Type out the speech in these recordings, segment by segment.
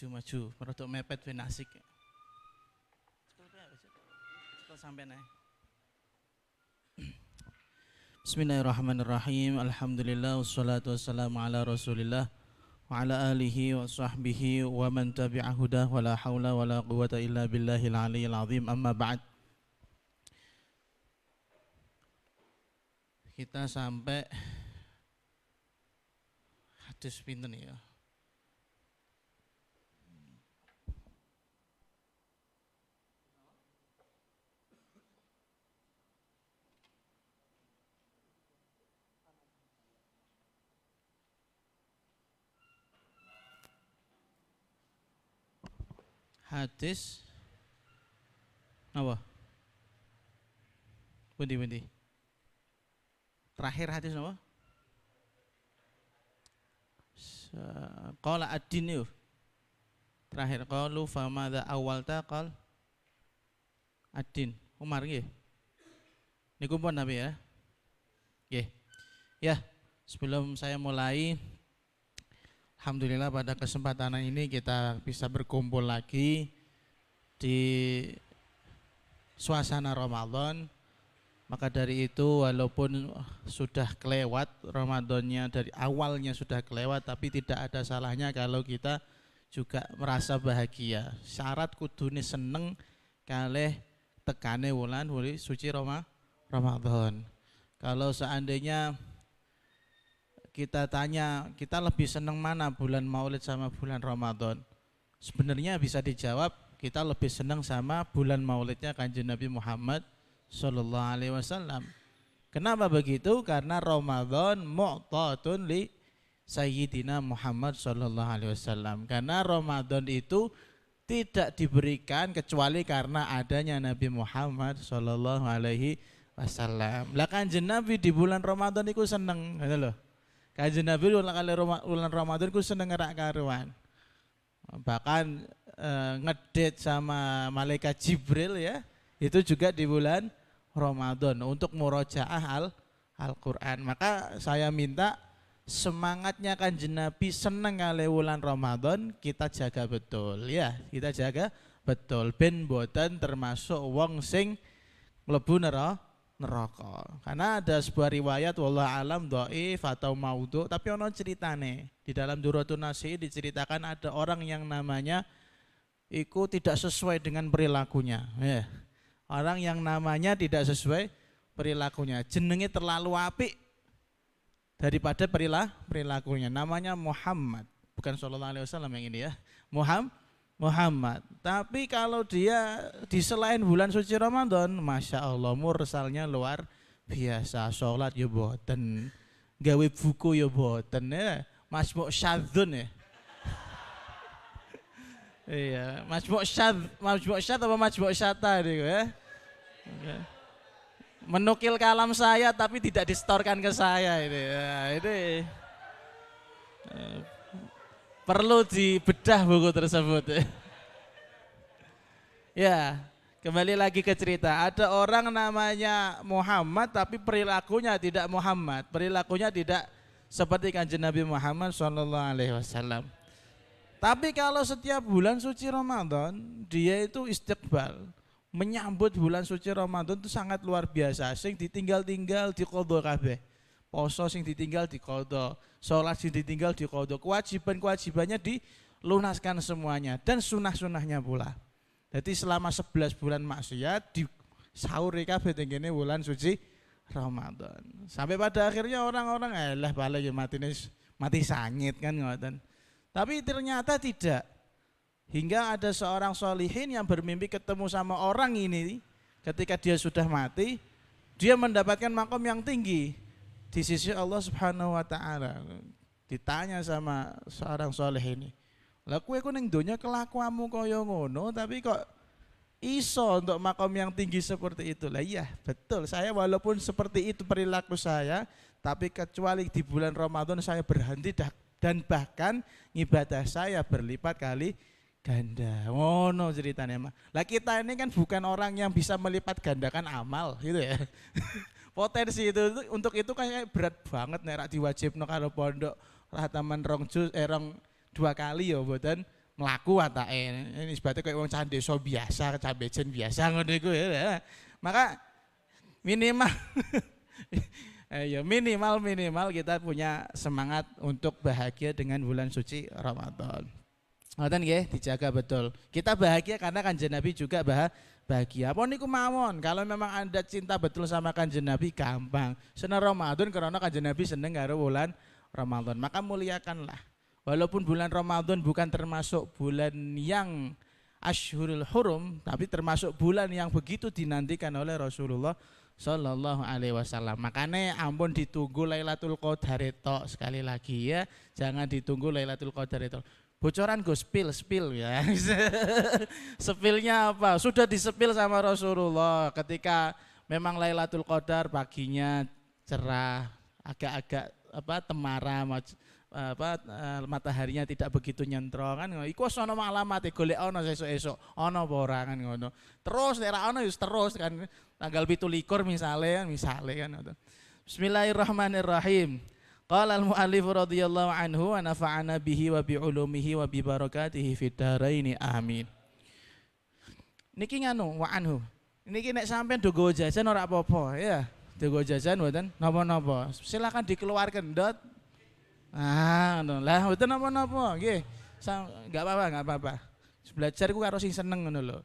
Maju, merodok mepet ben asik. Sampai naik. Bismillahirrahmanirrahim. Alhamdulillah wassalatu wassalamu ala Rasulillah wa ala alihi wa sahbihi wa man tabi'a hudah wa la haula wa la quwata illa billahil aliyyil azim. Amma ba'd. Kita sampai hadis pinten ya? Hadis apa? Pundi. Terakhir hadis apa? Qala ad-din yuk. Terakhir qalu famadza awalta qal ad-din. Umar nggih. Niku pun Nabi ya. Nggih. Ya, sebelum saya mulai, alhamdulillah pada kesempatan ini kita bisa berkumpul lagi di suasana Ramadan. Maka dari itu walaupun sudah kelewat Ramadannya, dari awalnya sudah kelewat, tapi tidak ada salahnya kalau kita juga merasa bahagia. Syarat kudune seneng kalih tekane wulan suci Ramadan. Kalau seandainya kita tanya, kita lebih senang mana bulan Maulid sama bulan Ramadan? Sebenarnya bisa dijawab, kita lebih senang sama bulan Maulidnya Kanjeng Nabi Muhammad sallallahu alaihi wasallam. Kenapa begitu? Karena Ramadan mu'tatun li Sayyidina Muhammad sallallahu alaihi wasallam. Karena Ramadan itu tidak diberikan kecuali karena adanya Nabi Muhammad sallallahu alaihi wasallam. Lah Kanjeng Nabi di bulan Ramadan itu seneng, ngono lho. Kanjeng Nabi bulan Ramadan ku seneng ngerak karuan. Bahkan ngedate sama malaikat Jibril ya, itu juga di bulan Ramadan untuk murojaah Al-Qur'an. Maka saya minta semangatnya Kanjeng Nabi seneng kali bulan Ramadan kita jaga betul ya, kita jaga betul ben boten termasuk wong sing mlebu neraka. Karena ada sebuah riwayat wallahu alam dhaif atau maudhu, tapi ono ceritane. Di dalam Duratun Nasi diceritakan ada orang yang namanya iku tidak sesuai dengan perilakunya. Ya. Orang yang namanya tidak sesuai perilakunya. Jenenge terlalu apik daripada perilakunya. Namanya Muhammad, bukan sallallahu alaihi wasallam yang ini ya. Muhammad. Tapi kalau dia di selain bulan suci Ramadan, masya Allah mursalnya luar biasa. Sholat ya boten, gawe buku ya boten ya. Majmu' syadzun ya. Iya, majmu' syadz apa majmu' syata itu ya. Menukil kalam saya tapi tidak distorkan ke saya ini. Ya, ini perlu dibedah buku tersebut. Ya, kembali lagi ke cerita. Ada orang namanya Muhammad tapi perilakunya tidak Muhammad. Perilakunya tidak seperti Kanjeng Nabi Muhammad SAW. Tapi kalau setiap bulan suci Ramadan, dia itu istiqbal. Menyambut bulan suci Ramadan itu sangat luar biasa. Sing ditinggal-tinggal diqadha kabeh. Poso sing ditinggal diqadha, sholat sing ditinggal diqadha, kewajiban-kewajibannya dilunaskan semuanya dan sunah-sunahnya pula. Jadi selama 11 bulan maksiat di sahur kabeh tengene bulan suci Ramadan. Sampai pada akhirnya orang-orang balik mati sanyit kan ngoten. Tapi ternyata tidak. Hingga ada seorang sholihin yang bermimpi ketemu sama orang ini ketika dia sudah mati, dia mendapatkan makom yang tinggi di sisi Allah Subhanahu wa taala. Ditanya sama seorang soleh ini, "Lah kowe ku ning donya kelakuanmu kaya ngono, tapi kok iso untuk makom yang tinggi seperti itu?" Lah iya, betul. Saya walaupun seperti itu perilaku saya, tapi kecuali di bulan Ramadan saya berhenti dan bahkan ibadah saya berlipat kali ganda. Ngono ceritanya mah. Lah kita ini kan bukan orang yang bisa melipat gandakan amal gitu ya. Potensi itu untuk itu kayak berat banget nek rak diwajibno karo pondok rahataman rong 2 kali ya mboten mlaku watake. Ini sebate koyo wong cah desa biasa, cah bejen biasa ngono iku ya. Maka minimal ya minimal kita punya semangat untuk bahagia dengan bulan suci Ramadan. Ngoten nggih, dijaga betul. Kita bahagia karena Kanjeng Nabi juga bahagia. Apa niku mawon, kalau memang Anda cinta betul sama Kanjeng Nabi gampang. Seneng Ramadan karena Kanjeng Nabi seneng karo bulan Ramadan. Maka muliakanlah. Walaupun bulan Ramadan bukan termasuk bulan yang Ashhurul Hurum, tapi termasuk bulan yang begitu dinantikan oleh Rasulullah Sallallahu Alaihi Wasallam. Makanya ampun ditunggu Lailatul Qadar itu sekali lagi ya, jangan ditunggu Lailatul Qadar itu. Bocoran go spill ya. Spillnya apa? Sudah disepil sama Rasulullah ketika memang Lailatul Qadar paginya cerah, agak-agak temaram, mataharinya tidak begitu nyentrong kan. Iku ana alamate golek ana esuk-esuk ana apa ora kan ngono. Terus nek ora ana ya terus kan tanggal 17 misale kan. Bismillahirrahmanirrahim. Qala al-mu'allif radhiyallahu anhu wa nafa'ana bihi wa bi ulumihi wa bi barakatihi fid dharain amin. Niki nganu wa anhu. Niki nek sampean do nggo jajan ora apa-apa ya. Do nggo jajan mboten napa-napa. Silakan dikeluarkan dot. Lah mboten napa-napa nggih. Enggak apa-apa. Belajar ku karo sing seneng ngono lho.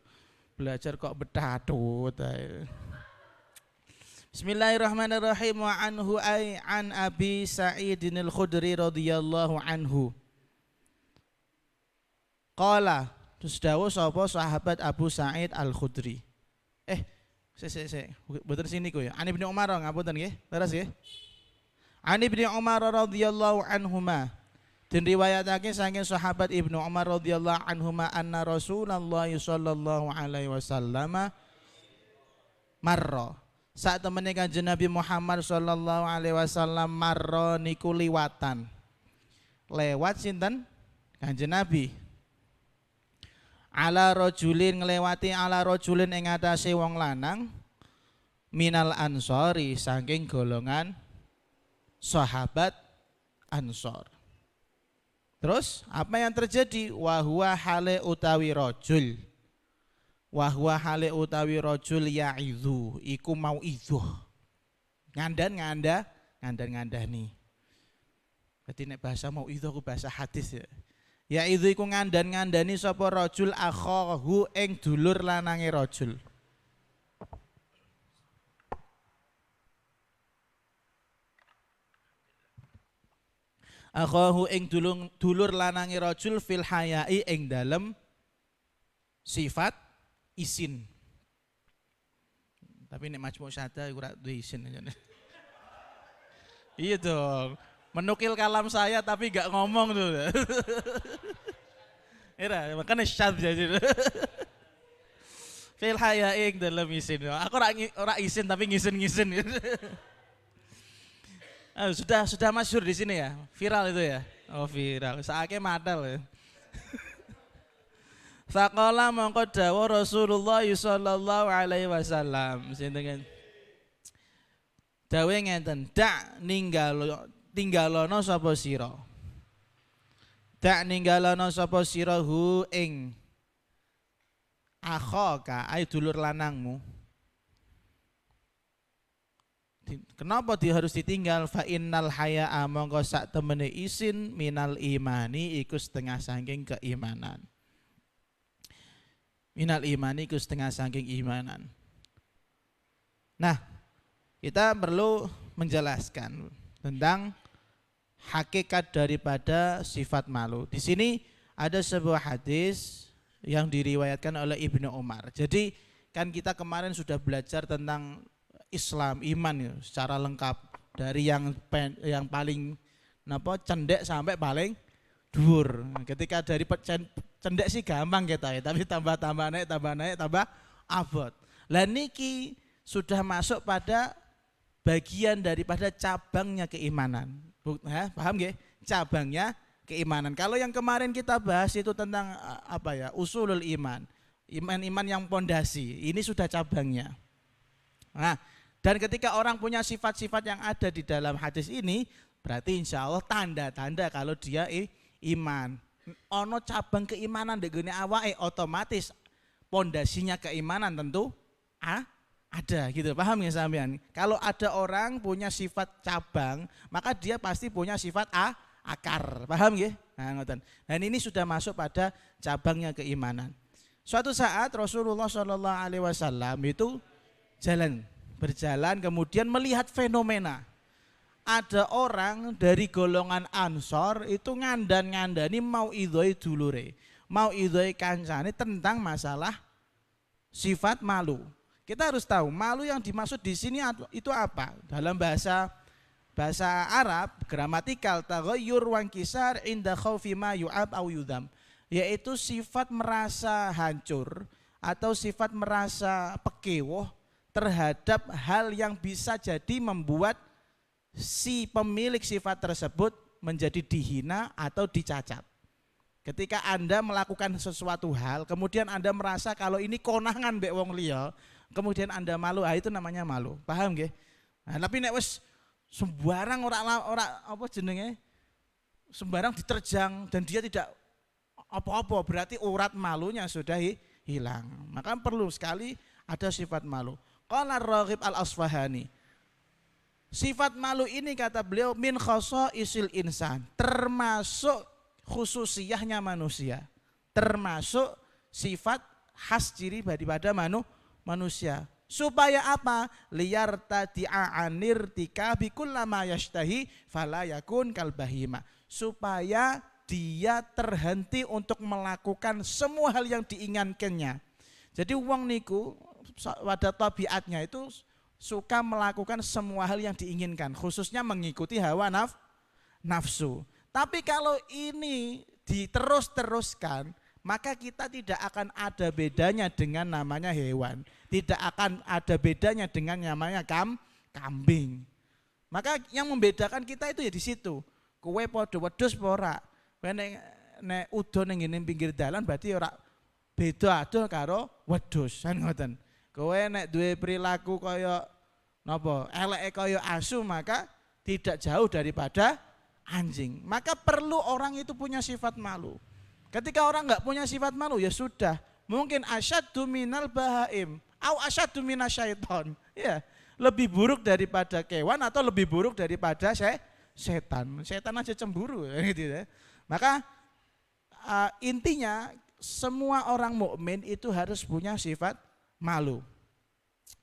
Belajar kok bethatut ae. Bismillahirrahmanirrahim wa anhu ay an Abi Sa'idin al-Khudri radhiyallahu anhu. Qala terus dawuh sapa sahabat Abu Sa'id al-Khudri. Mboten sini ku ya. Ani bin Umar ngapunten nggih. Leres nggih. Ani bin Umar radhiyallahu anhuma. Den riwayatake saking sahabat Ibnu Umar radhiyallahu anhuma anna Rasulullah sallallahu alaihi wasallam marra. Saat temene Kanjeng Nabi Muhammad sallallahu alaihi wasallam marra niku liwatan. Lewat sinten? Kanjeng Nabi. Ala rajulin nglewati ala rajulin ing atase wong lanang minal ansori saking golongan sahabat Ansor. Terus apa yang terjadi? Wahwa hale utawi rajul. Wahwa hale utawi rajul ya'idhu iku mau idhuh. Ngandani. Berarti nek bahasa mau idhuh ku bahasa hadis ya. Ya'idhu iku ngandani sapa rajul akhahu ing dulur lanange rajul. Akhahu ing dulur lanange rajul fil hayai ing dalem sifat isin. Tapi nek majmu syada ora duwe isin. Iya dong. Menukil kalam saya tapi gak ngomong tuh. Ira, makanya syad jadi. Fil hayai ing dalem isin. Aku ora isin tapi ngisin-ngisin. Sudah masyhur di sini ya, viral itu ya. Oh viral, saake madal ya. Faqala mongko dawuh Rasulullah sallallahu alaihi wasallam. Sinten dawuhe ngenten, dak tinggalono sapa sira. Dak ninggalono sapa sira hu ing akhaka ai dulur lanangmu. Kenapa dia harus ditinggal? Fa innal haya'a mongko sak temene isin minal imani iku setengah saking keimanan. Minal imani iku setengah saking imanan. Nah, kita perlu menjelaskan tentang hakikat daripada sifat malu. Di sini ada sebuah hadis yang diriwayatkan oleh Ibnu Umar. Jadi kan kita kemarin sudah belajar tentang Islam, iman ya, secara lengkap dari yang paling cendek sampai paling dhuwur. Ketika dari cendek sih gampang kita ya, tapi tambah naik tambah abot. Lah niki sudah masuk pada bagian daripada cabangnya keimanan. Paham nggih? Cabangnya keimanan. Kalau yang kemarin kita bahas itu tentang usulul iman. Iman yang pondasi. Ini sudah cabangnya. Nah, dan ketika orang punya sifat-sifat yang ada di dalam hadis ini, berarti insya Allah tanda-tanda kalau dia iman. ono cabang keimanan ndek gone awake otomatis pondasinya keimanan tentu ada gitu. Paham ya sampean? Kalau ada orang punya sifat cabang, maka dia pasti punya sifat akar. Paham ya? Nah, ngoten. Dan ini sudah masuk pada cabangnya keimanan. Suatu saat Rasulullah Shallallahu alaihi wasallam itu berjalan kemudian melihat fenomena. Ada orang dari golongan Ansor itu ngandani mau idhoi dulure, mau idhoi kancane tentang masalah sifat malu. Kita harus tahu malu yang dimaksud di sini itu apa. Dalam bahasa Arab gramatikal taghayyur wa inkisar inda khaufi ma yu'ab au yudham, yaitu sifat merasa hancur atau sifat merasa pekewoh terhadap hal yang bisa jadi membuat si pemilik sifat tersebut menjadi dihina atau dicacat. Ketika Anda melakukan sesuatu hal, kemudian Anda merasa kalau ini konangan mbek wong liya, kemudian Anda malu, itu namanya malu. Paham nggih? Nah, tapi nek wis sembarang ora apa jenenge? Sembarang diterjang dan dia tidak apa-apa, berarti urat malunya sudah hilang. Maka perlu sekali ada sifat malu. Qala Raghib Al-Asfahani, sifat malu ini kata beliau min khasaisil insan, termasuk khususiyahnya manusia, termasuk sifat khas ciri daripada manusia. Supaya apa? Liyar tadi'a anir tika bikullama yashtahi fala yakun kalbahima. Supaya dia terhenti untuk melakukan semua hal yang diinginkannya. Jadi wong niku pada tabiatnya itu suka melakukan semua hal yang diinginkan, khususnya mengikuti hawa nafsu. Tapi kalau ini diterus-teruskan, maka kita tidak akan ada bedanya dengan namanya hewan. Tidak akan ada bedanya dengan namanya kambing. Maka yang membedakan kita itu ya di situ. Kowe padha wedhus apa ora? Kowe nek udon ning ngene pinggir dalan berarti ora beda adoh karo wedhus. Kan ngoten. Kowe nek duwe perilaku kaya napa? Eleke kaya asu, maka tidak jauh daripada anjing. Maka perlu orang itu punya sifat malu. Ketika orang enggak punya sifat malu, ya sudah, mungkin asyaddu minal bahaim au asyaddu minasyaiton. Ya, lebih buruk daripada kewan atau lebih buruk daripada setan. Setan aja cemburu gitu ya. Maka intinya semua orang mukmin itu harus punya sifat malu.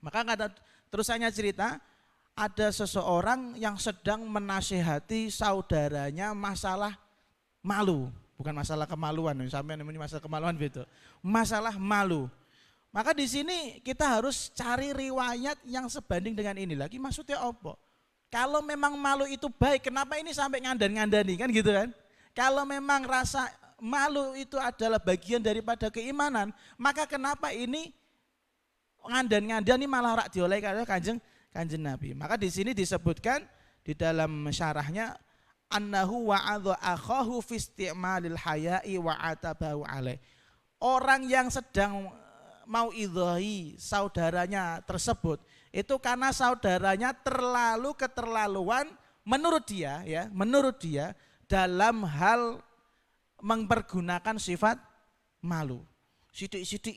Maka terusannya cerita, ada seseorang yang sedang menasihati saudaranya masalah malu, bukan masalah kemaluan, sampai namanya masalah kemaluan gitu. Masalah malu. Maka di sini kita harus cari riwayat yang sebanding dengan ini lagi. Maksudnya apa? Kalau memang malu itu baik, kenapa ini sampai ngandani kan gitu kan? Kalau memang rasa malu itu adalah bagian daripada keimanan, maka kenapa ini ngandani malah rak dioleh karo Kanjeng Nabi. Maka di sini disebutkan di dalam syarahnya annahu wa'adha akhahu fi isti'malil haya'i wa atabahu alaih. Orang yang sedang mau idhahi saudaranya tersebut itu karena saudaranya terlalu keterlaluan menurut dia dalam hal mempergunakan sifat malu. Sidik-sidik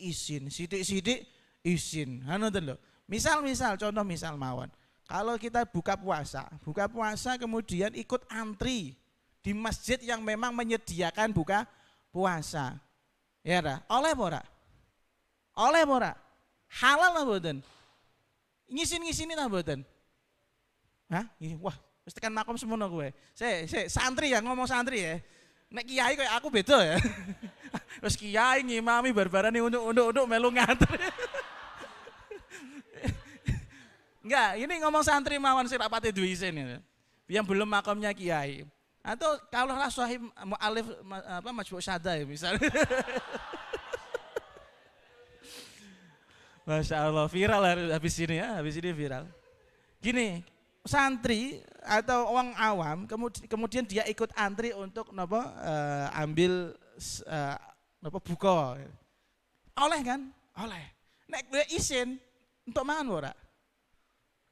izin. Ngoten lho. Misal contoh mawon. Kalau kita buka puasa kemudian ikut antri di masjid yang memang menyediakan buka puasa. Ya ora? Oleh apa ora? Halal apa mboten? Ngisin-ngisini ta mboten? Hah? Wah, wis tekan makom semono kowe. Santri ya, ngomong santri ya. Nek kiai kayak aku beda ya. Wis kiai ngimami barbarane untuk melu ngantri. Enggak, ini ngomong santri mawon sing rapate duwe isin ya. Yang belum makamnya kiai. Atau kalau sahib mu'alif majmu' syada ya misalnya. Masya Allah, viral habis ini viral. Gini, santri atau orang awam kemudian dia ikut antri untuk ambil buka. Oleh kan? Oleh. Nek gue izin untuk mangan ora?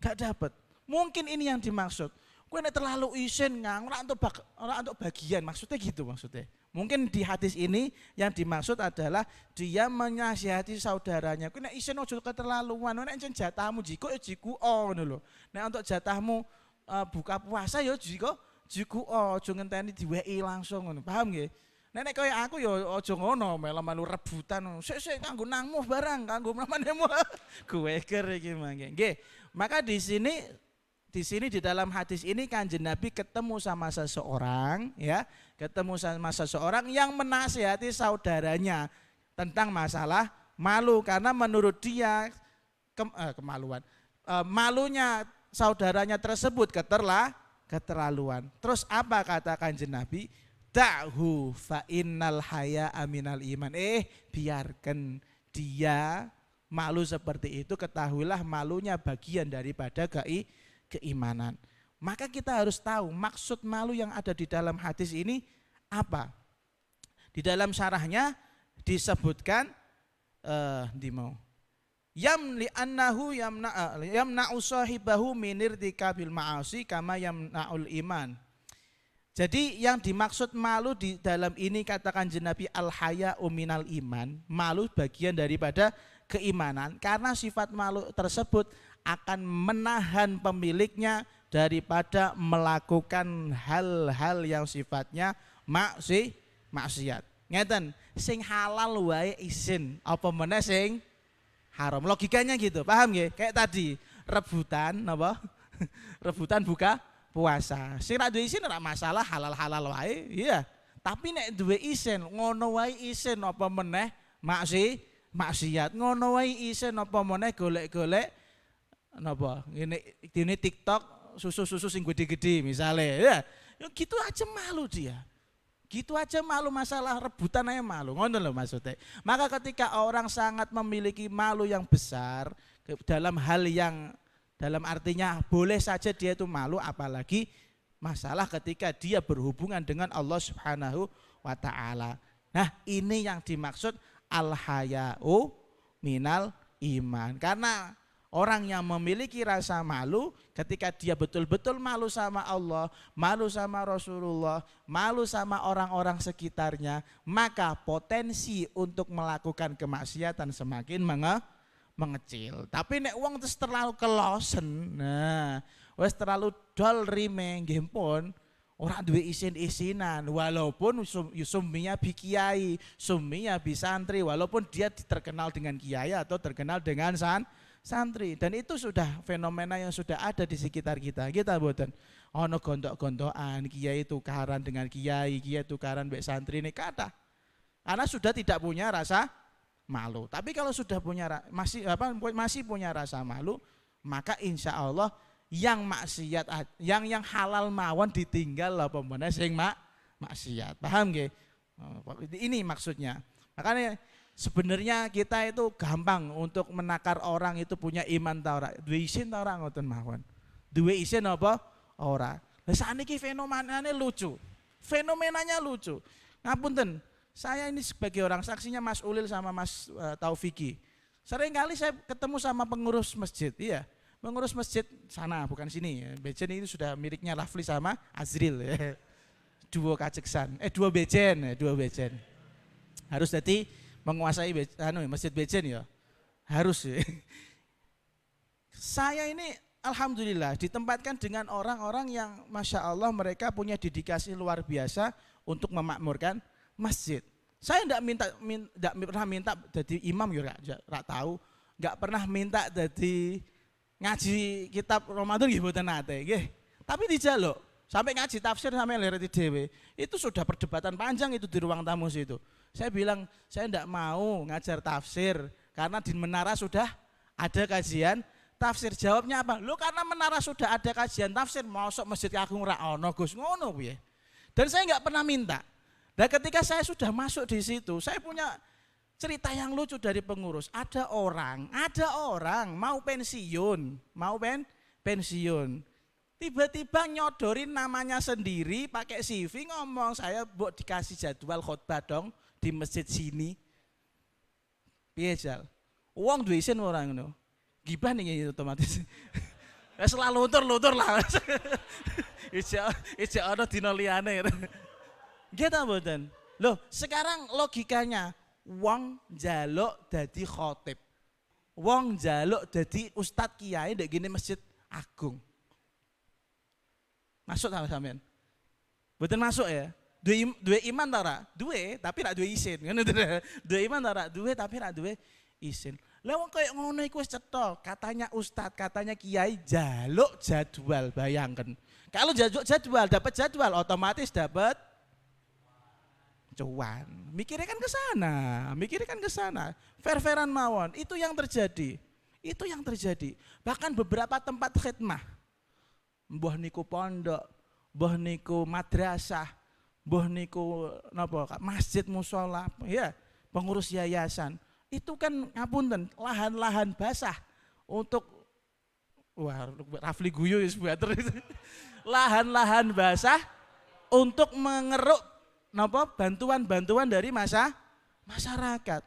Gak dapat. Mungkin ini yang dimaksud. Gue nek terlalu izin ora untuk bagian, maksudnya gitu maksudnya. Mungkin di hadis ini yang dimaksud adalah dia menasihati saudaranya. Kuwi nek isin ojo keterlaluan, nek encen jatahmu jiko ya jiku ngono lho. Nek untuk jatahmu buka puasa ya jiko ojo ngenteni diweki langsung ngono. Paham nggih? Nek kaya aku ya aja ngono, melu-melu rebutan. Sik kanggo nangmu barang, kanggo manemu. Kuweker iki mangke. Nggih. Maka di sini di dalam hadis ini Kanjeng Nabi ketemu sama seseorang ya, ketemu sama seseorang yang menasihati saudaranya tentang masalah malu karena menurut dia kemaluan. Malunya saudaranya tersebut keterlaluan. Terus apa kata Kanjeng Nabi? Da'hu fa innal haya aminal iman. Biarkan dia malu seperti itu, ketahuilah malunya bagian daripada keimanan. Maka kita harus tahu maksud malu yang ada di dalam hadis ini apa. Di dalam syarahnya disebutkan yamli annahu yamna'u sahibahu min irtikabil ma'asi kama yamna'ul iman. Jadi yang dimaksud malu di dalam ini katakan Nabi al-haya'u minal iman, malu bagian daripada keimanan karena sifat malu tersebut akan menahan pemiliknya daripada melakukan hal-hal yang sifatnya maksiat. Ngeten, sing halal wae isin, apa meneh sing haram. Logikanya gitu, paham nggih? Kayak tadi, rebutan napa? Rebutan buka puasa. Sing ra duwe isin ora masalah, halal-halal wae, iya. Tapi nek duwe isin, ngono wae isin apa meneh maksiat. Ngono wae isin apa meneh golek-golek napa? Ini TikTok susu-susu sing gede-gede misalnya, ya. Gitu aja malu dia. Gitu aja malu, masalah rebutan aja malu. Ngono lho maksudnya. Maka ketika orang sangat memiliki malu yang besar dalam hal yang dalam artinya boleh saja dia itu malu, apalagi masalah ketika dia berhubungan dengan Allah Subhanahu wa taala. Nah, ini yang dimaksud al-haya'u minal iman. Karena orang yang memiliki rasa malu ketika dia betul-betul malu sama Allah, malu sama Rasulullah, malu sama orang-orang sekitarnya, maka potensi untuk melakukan kemaksiatan semakin mengecil. Tapi nek wong terus terlalu kelosen, nah wis terlalu dol rime nggih pun ora duwe isin-isinan, walaupun summiya bi kiai, summiya bi santri, walaupun dia terkenal dengan kiai atau terkenal dengan santri, dan itu sudah fenomena yang sudah ada di sekitar kita mboten ana gontok-gontokan kiai tukaran dengan kiai tukaran mbek santri ini kata karena sudah tidak punya rasa malu. Tapi kalau sudah punya masih punya rasa malu, maka insya Allah yang maksiat, yang halal mawon ditinggal lah pemene sing maksiat. Paham nggih? Ini maksudnya. Makanya sebenarnya kita itu gampang untuk menakar orang itu punya iman ta ora. Duwe isin ta ora ngoten mawon. Duwe isin apa ora. Lah sakniki fenomenanya lucu. Fenomenanya lucu. Ngapunten, saya ini sebagai orang saksinya Mas Ulil sama Mas Taufiki. Sering kali saya ketemu sama pengurus masjid, iya. Pengurus masjid sana, bukan sini. Bejen ini sudah miliknya Rafli sama Azril. Ya. Duo kaceksan, dua bejen. Harus jadi menguasai masjid bejen ya. Harus ya. Saya ini alhamdulillah ditempatkan dengan orang-orang yang Masya Allah mereka punya dedikasi luar biasa untuk memakmurkan masjid. Saya enggak pernah minta jadi imam ya, enggak tahu, enggak pernah minta jadi ngaji kitab Ramadan nggih mboten nate nggih. Tapi dijaluk sampai ngaji tafsir sampai lereti dhewe. Itu sudah perdebatan panjang itu di ruang tamu situ. Saya bilang saya enggak mau ngajar tafsir karena di menara sudah ada kajian tafsir. Jawabnya apa? Lu karena menara sudah ada kajian tafsir, mosok masjid Agung ra ono Gus, ngono piye. Dan saya enggak pernah minta. Dan ketika saya sudah masuk di situ, saya punya cerita yang lucu dari pengurus. Ada orang mau pensiun, tiba-tiba nyodorin namanya sendiri, pakai CV ngomong saya buat dikasih jadwal khotbah dong di masjid sini. Piye jal? Uang duwe isin orang ngono. Gibah nih otomatis. Selalu lutur lah. Ijo ana dina liyane. Nggih ta mboten? Loh, sekarang logikanya wong njaluk dadi khotib. Wong njaluk dadi ustadz kiai ndek gini masjid agung. Masuk sama sampean? Mboten masuk ya? Duwe iman ta ora? Duwe, tapi rak duwe isin. Ngono to. Duwe iman ta ora? Duwe tapi rak duwe isin. Lah wong koyo ngono iku wis cetha, katanya ustadz, katanya kiai jaluk jadwal, bayangkan. Kalau jaluk jadwal, dapat jadwal otomatis dapat cuan. Mikirnya kan ke sana. Fair-fairan mawon, itu yang terjadi. Bahkan beberapa tempat khidmah, mbah niku pondok, mbah niku madrasah, mbah niku napa masjid mushola, ya, pengurus yayasan. Itu kan ngapunten, lahan-lahan basah untuk Rafli guyu wis buater itu. Lahan-lahan basah untuk mengeruk napa bantuan-bantuan dari masyarakat.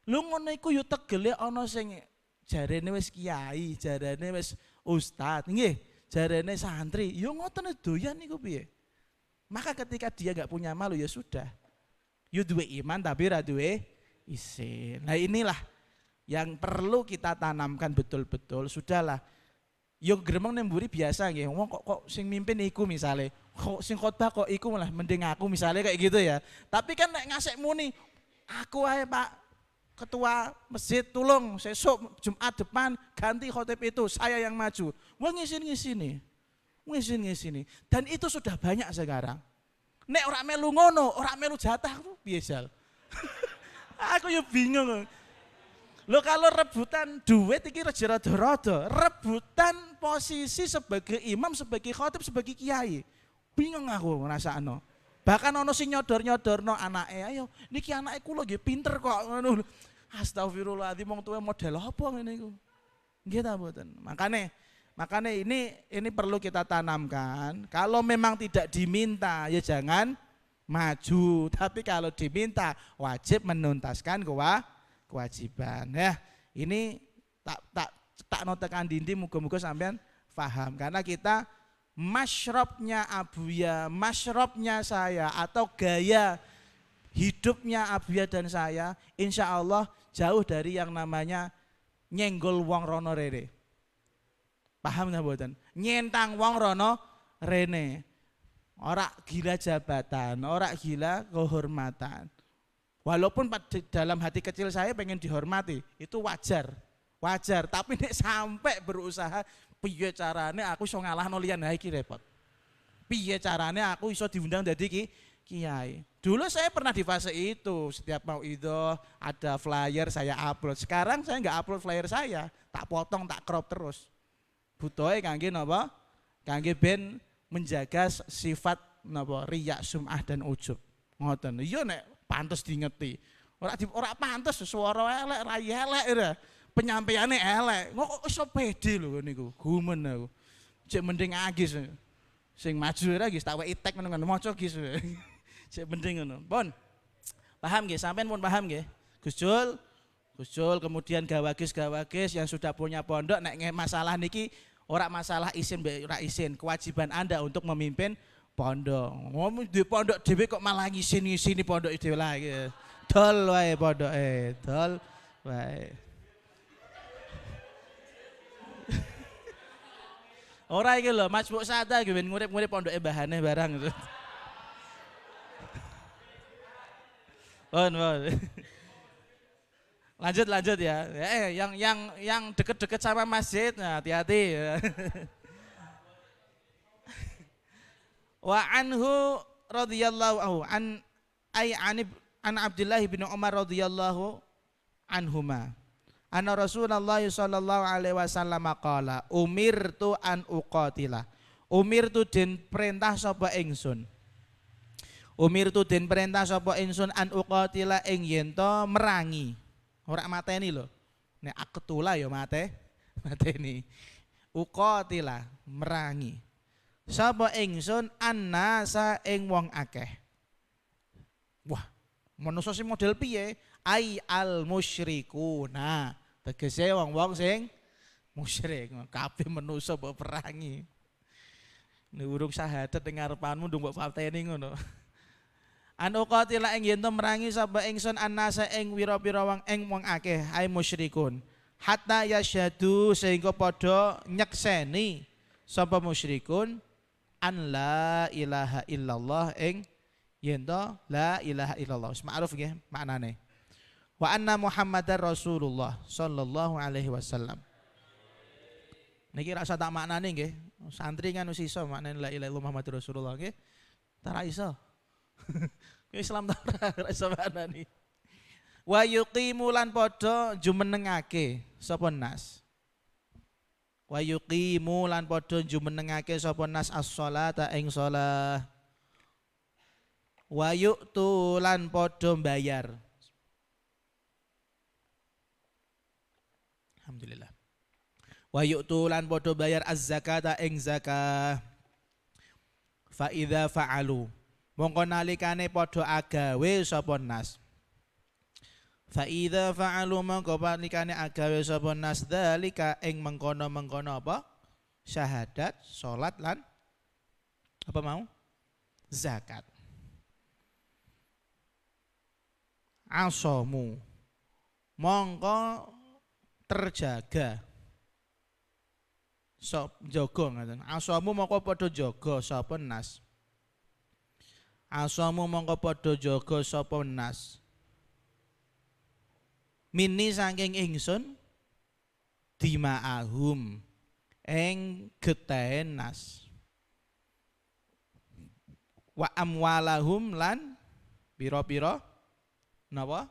Lu ngono iku yo tegele ana sing jarene wis kiai, jarene wis ustad, nggih, jarene santri, yo ngoten doyan niku piye. Maka ketika dia enggak punya malu ya sudah. Yo duwe iman tapi ra duwe isin. Nah inilah yang perlu kita tanamkan betul-betul. Sudahlah, yo gremeng nemburi biasa nggih. Wong kok sing mimpin iku misale, kok sing khotbah kok iku malah mending aku misale kayak gitu ya. Tapi kan nek ngasek muni, aku ae Pak Ketua Masjid tolong sesuk Jumat depan ganti khotib itu, saya yang maju. Wah ngisin-ngisini. Dan itu sudah banyak sekarang. Nek ora melu ngono, ora melu jatah piye jal. Aku yo bingung. Lo kalau rebutan duit iki rada-rada, rebutan posisi sebagai imam, sebagai khotib, sebagai kiai. Bingung aku ngrasakno. Bahkan ono sing nyodor-nyodorno anake, ayo niki anake kula nggih pinter kok ngono. Astagfirullahaladzim, wong tuwa model apa ngene iku. Nggih ta mboten. Makane ini perlu kita tanamkan. Kalau memang tidak diminta ya jangan maju, tapi kalau diminta wajib menuntaskan kewajiban ya. Ini tak notekan dindi, muga-muga sampean paham, karena kita masyrabnya Abuya, masyrabnya saya atau gaya hidupnya Abuya dan saya insya Allah jauh dari yang namanya nyenggol wong rono rene. Paham nggak mboten? Nyentang wong rono rene. Ora gila jabatan, ora gila kehormatan. Walaupun dalam hati kecil saya pengen dihormati, itu wajar. Tapi nek sampai berusaha, piye carane aku iso ngalahno liyan, ha iki repot. Piye carane aku iso diundang dadi kiai. Dulu saya pernah di fase itu, setiap mau itu ada flyer saya upload. Sekarang saya enggak upload flyer saya, tak potong, tak crop terus. Butuhe kangge napa? Kangge ben menjaga sifat napa riya, sum'ah dan ujub. Ngoten. Iya nek pantes diingeti. Ora pantes suara elek, ra elek ora. Penyampaiane elek. Kok iso pede lho niku. Gumen aku. Cek mending agis. Sing maju ora gis tak weki tek ngono maca gis. Cek mending ngono. Pun. Paham nggih? Sampeyan pun paham nggih? Gus Jul kemudian gawagis yang sudah punya pondok nek masalah niki ora masalah isin ora isin, kewajiban Anda untuk memimpin pondok. Ngomong di pondok dhewe kok malah ngisini pondok dhewe lagi. Dol wae pondoke, dol wae. Ora iki lho, Mas Buk Sada iki ben ngurip-ngurip pondoke mbahane barang gitu. Bon. Lanjut ya. Yang deket-deket sama masjid, nah hati-hati. Wa anhu radhiyallahu an Abdullah bin Umar radhiyallahu anhuma. Anna Rasulullah sallallahu alaihi wasallam qala umirtu an uqatila. Umirtu den perintah sapa ingsun. Umirtu den perintah sapa ingsun an uqatila ing yen to merangi. Ora mateni lho. Nek aketula ya mateni. Uqatila merangi. Sapa ingsun annasa ing wong akeh. Wah, manusa sing model piye? Ai al musyrikuna. Tegese wong-wong sing musyrik. Kabeh manusa mbok perangi. Nek urung syahadat ing ngarepanmu ndung mbok pateni ngono. An uqatila ing yen to merangi sapa ingsun annasa ing wira-wira wong akeh ai musyrikun. Hatta yasyhadu sehingga padha nyekseni sapa musyrikun an la ilaha illallah ing yen to la ilaha illallah. Wis ma'ruf nggih maknane. Wa anna Muhammadar Rasulullah sallallahu alaihi wasallam. Niki rasa tak maknane nggih. Santri kan wis iso maknane la ilaha illallah Muhammadur Rasulullah nggih. Ta iso. Islam ta ora iso maknane. Wa yuqimu lan padha jumenengake sapa nas. Wa yuqimu lan padha jumenengake sapa nas as-shalata ing shalah. Wa yu'tu lan padha mbayar. Alhamdulillah. Wa yu'tu lan padha bayar az-zakata ing zakah. Fa idza fa'alu mongko nalikane padha agawe sapa nas. Fa idza fa'alu mongko nalikane agawe sapa nas dzalika ing mengkono-mengkono apa? Syahadat, salat lan apa mau? Zakat. Asamu mongko terjaga jaga ngaten. Asamu mongko padha jaga sapa nas. Asamu mongko padha jaga sapa nas. Mini saking ingsun dima'ahum ing getahe nas. Wa amwalahum lan pira-pira napa?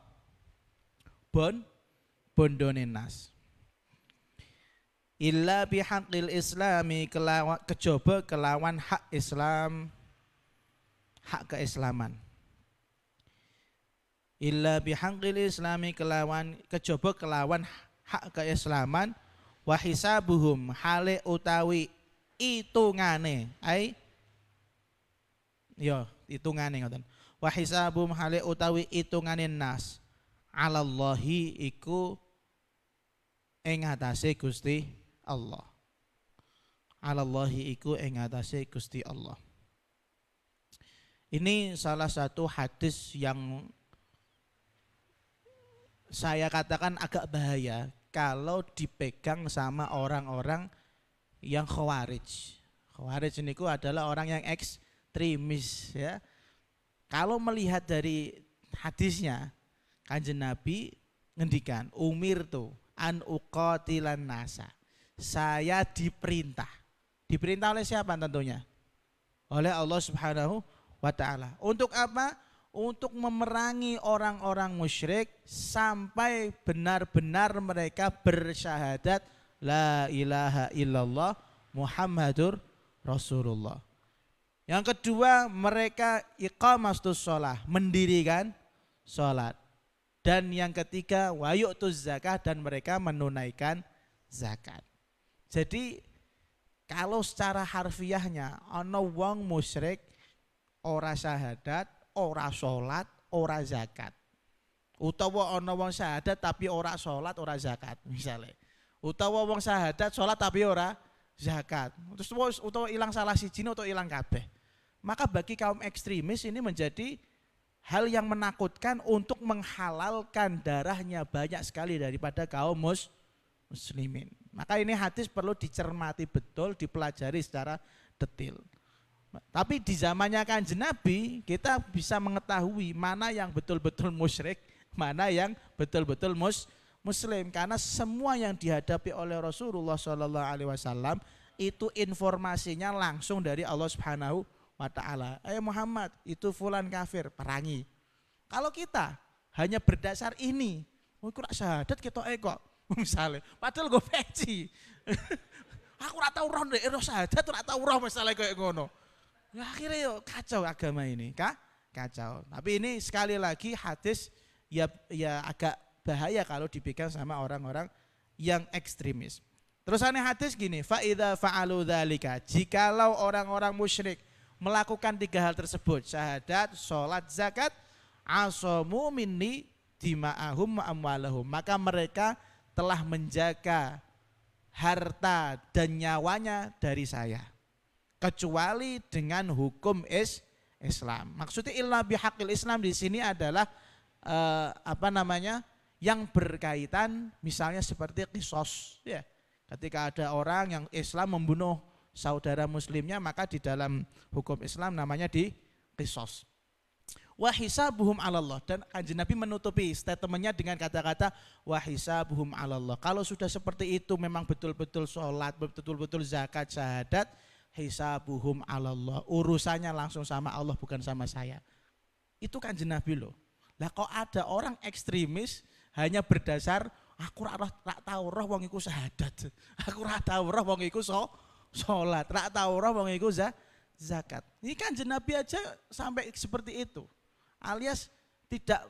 Bondone nas. Illa bihaqqil islami kejaba kelawan hak Islam, hak keislaman. Illa bihaqqil islami kejaba kelawan hak keislaman wa hisabuhum hale utawi itungane ai ya itungane ngoten. Wa hisabuhum hale utawi itungane nas alallahi iku ing atase Gusti Allah. Alallahi iku ing atase Gusti Allah. Ini salah satu hadis yang saya katakan agak bahaya kalau dipegang sama orang-orang yang khawarij. Khawarij niku adalah orang yang ekstremis ya. Kalau melihat dari hadisnya, Kanjeng Nabi ngendikan umirtu an uqatilan nasa. Saya diperintah. Diperintah oleh siapa tentunya? Oleh Allah Subhanahu wa taala. Untuk apa? Untuk memerangi orang-orang musyrik sampai benar-benar mereka bersyahadat la ilaha illallah Muhammadur Rasulullah. Yang kedua, mereka iqamatus shalah, mendirikan salat. Dan yang ketiga, wa yu'tuz zakah, dan mereka menunaikan zakat. Jadi kalau secara harfiahnya ana wong musyrik ora syahadat, ora salat, ora zakat. Utawa ana wong syahadat tapi ora salat, ora zakat misalnya. Utawa wong syahadat salat tapi ora zakat. Terus utawa ilang salah siji utawa ilang kabeh. Maka bagi kaum ekstremis ini menjadi hal yang menakutkan untuk menghalalkan darahnya banyak sekali daripada kaum muslimin. Maka ini hadis perlu dicermati betul, dipelajari secara detail. Tapi di zamannya Kanjeng Nabi kita bisa mengetahui mana yang betul-betul musyrik, mana yang betul-betul muslim. Karena semua yang dihadapi oleh Rasulullah SAW itu informasinya langsung dari Allah Subhanahu wa ta'ala. Muhammad itu fulan kafir, perangi. Kalau kita hanya berdasar ini, kurang syahadat kita kok misalnya, padahal gue peci. Aku ora tau roh nek syahadat ora tau roh misalnya kayak ngono. Ya akhirnya yo kacau agama ini, kacau. Tapi ini sekali lagi hadis ya agak bahaya kalau dipegang sama orang-orang yang ekstremis. Terus aneh hadis gini, fa idza fa'alu dzalika, jikalau orang-orang musyrik melakukan tiga hal tersebut, syahadat, salat, zakat, asamu minni dima'ahum wa amwalahum, maka mereka telah menjaga harta dan nyawanya dari saya, kecuali dengan hukum Islam. Maksudnya illa bihaqil Islam di sini adalah yang berkaitan misalnya seperti qisas ya. Ketika ada orang yang Islam membunuh saudara muslimnya, maka di dalam hukum Islam namanya di qisas. Wa hisabuhum 'alallah, dan Kanjeng Nabi menutupi statementnya dengan kata-kata wa hisabuhum 'alallah. Kalau sudah seperti itu memang betul-betul sholat, betul-betul zakat, syahadat, hisabuhum 'alallah, urusannya langsung sama Allah bukan sama saya. Itu Kanjeng Nabi loh. Lah kok ada orang ekstremis hanya berdasar aku ora tau roh wong iku syahadat. Aku ora tau roh wong iku sholat, ora tau roh wong iku zakat. Ini Kanjeng Nabi aja sampai seperti itu. Alias tidak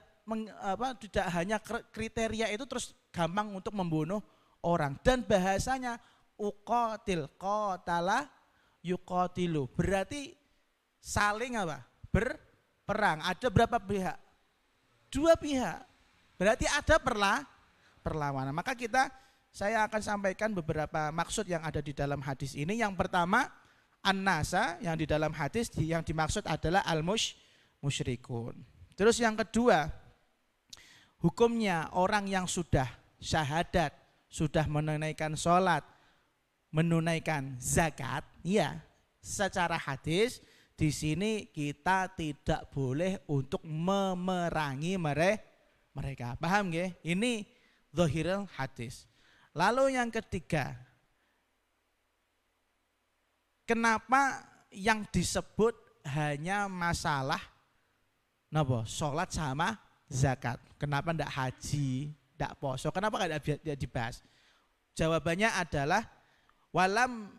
hanya kriteria itu terus gampang untuk membunuh orang, dan bahasanya uqatil qatala yuqatilu, berarti saling berperang. Ada berapa pihak? 2 pihak. Berarti ada perlawanan. Maka saya akan sampaikan beberapa maksud yang ada di dalam hadis ini. Yang pertama, an-nasa, yang di dalam hadis yang dimaksud adalah al-musyrikun. Terus yang kedua, hukumnya orang yang sudah syahadat, sudah menunaikan sholat, menunaikan zakat, ya, secara hadis di sini kita tidak boleh untuk memerangi mereka. Paham nggih? Ini zahirul hadis. Lalu yang ketiga, kenapa yang disebut hanya masalah sholat sama zakat? Kenapa ndak haji, ndak poso? Kenapa nggak dibahas? Jawabannya adalah walam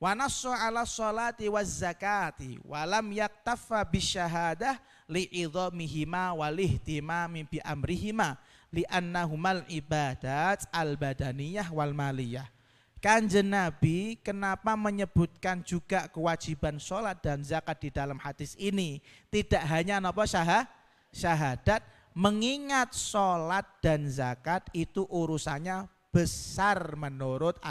wanassu ala sholati waz zakati walam yaktafa bisyahadah li'idhamihima walihtimami bi amrihima li'annahumal ibadat al-badaniyah wal maliyah. Kanjeng Nabi kenapa menyebutkan juga kewajiban sholat dan zakat di dalam hadis ini? Tidak hanya syahadat, mengingat sholat dan zakat itu urusannya besar menurut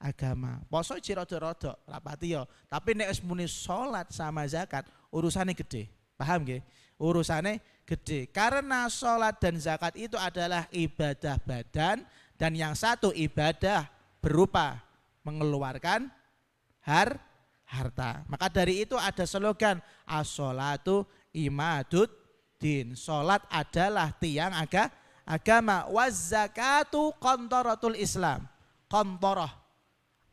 agama. Poso rada-rada rapati yo, tapi nek wis muni salat sama zakat urusane gede. Paham nggih? Urusane gede. Karena salat dan zakat itu adalah ibadah badan, dan yang satu ibadah berupa mengeluarkan harta. Maka dari itu ada slogan as-sholatu imaduddin. Salat adalah tiang agama. Waz zakatu qantaratul Islam. Qantarah.